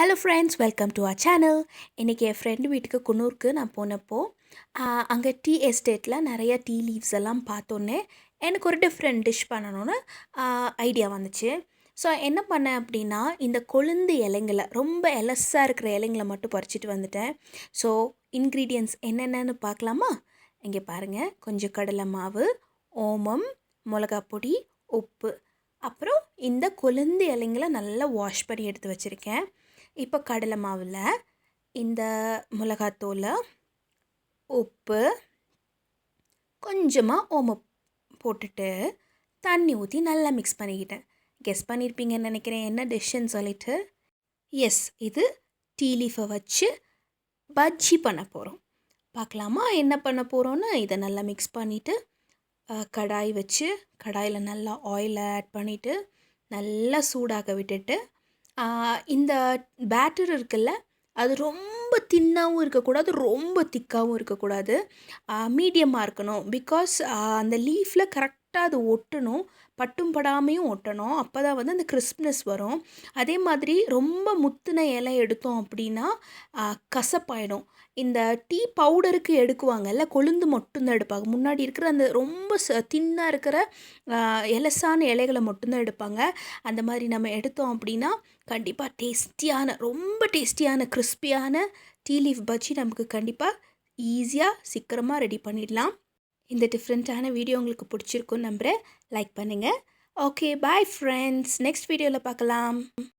Hello friends, welcome to our channel. இன்றைக்கி என் friend வீட்டுக்கு குன்னூருக்கு நான் போனப்போ அங்கே டீ எஸ்டேட்டில் நிறைய டீ லீவ்ஸ் எல்லாம் பார்த்தோன்னே எனக்கு ஒரு டிஃப்ரெண்ட் டிஷ் பண்ணணும்னு ஐடியா வந்துச்சு. ஸோ என்ன பண்ணேன் அப்படின்னா, இந்த கொழுந்து இலைங்களை ரொம்ப எலஸாக இருக்கிற இலைங்களை மட்டும் பறிச்சிட்டு வந்துட்டேன். ஸோ இன்க்ரீடியன்ட்ஸ் என்னென்னு பார்க்கலாமா? இங்கே பாருங்கள், கொஞ்சம் கடலை மாவு, ஓமம், மிளகாப் பொடி, உப்பு, அப்புறம் இந்த கொழுந்து இலைங்களை நல்லா வாஷ் பண்ணி எடுத்து வச்சுருக்கேன். இப்போ கடலை மாவில் இந்த மிளகாத்தூள், உப்பு, கொஞ்சமாக ஓமம் போட்டுட்டு தண்ணி ஊற்றி நல்லா மிக்ஸ் பண்ணிக்கிட்டேன். கெஸ் பண்ணியிருப்பீங்கன்னு நினைக்கிறேன் என்ன டிஷ்ஷுன்னு சொல்லிட்டு. எஸ், இது டீ லீஃபை வச்சு பஜ்ஜி பண்ண போகிறோம். பார்க்கலாமா என்ன பண்ண போகிறோன்னு? இதை நல்லா மிக்ஸ் பண்ணிவிட்டு கடாய் வச்சு கடாயில் நல்லா ஆயிலை ஆட் பண்ணிவிட்டு நல்லா சூடாக விட்டுட்டு இந்த பேட்டர் இருக்குல்ல, அது ரொம்ப தின்னாகவும் இருக்கக்கூடாது, ரொம்ப திக்காகவும் இருக்கக்கூடாது, மீடியமாக இருக்கணும். பிகாஸ் அந்த லீஃபில் கரெக்டாக அது ஒட்டணும், பட்டும் படாமையும் ஒட்டணும். அப்போ தான் வந்து அந்த கிறிஸ்ப்னஸ் வரும். அதே மாதிரி ரொம்ப முத்தின இலை எடுத்தோம் அப்படின்னா கசப்பாயிடும். இந்த டீ பவுடருக்கு எடுக்குவாங்கல்ல, கொழுந்து மட்டும்தான் எடுப்பாங்க. முன்னாடி இருக்கிற அந்த ரொம்ப தின்னாக இருக்கிற எலசான இலைகளை மட்டும்தான் எடுப்பாங்க. அந்த மாதிரி நம்ம எடுத்தோம் அப்படின்னா கண்டிப்பாக டேஸ்டியான, ரொம்ப டேஸ்டியான கிறிஸ்பியான டீ லீஃப் பஜ்ஜி நமக்கு கண்டிப்பாக ஈஸியாக சீக்கிரமாக ரெடி பண்ணிடலாம். இந்த டிஃப்ரெண்ட்டான வீடியோ உங்களுக்கு பிடிச்சிருக்குன்னு நம்புகிறேன். லைக் பண்ணுங்கள். Okay, bye friends. நெக்ஸ்ட் வீடியோவில் பார்க்கலாம்.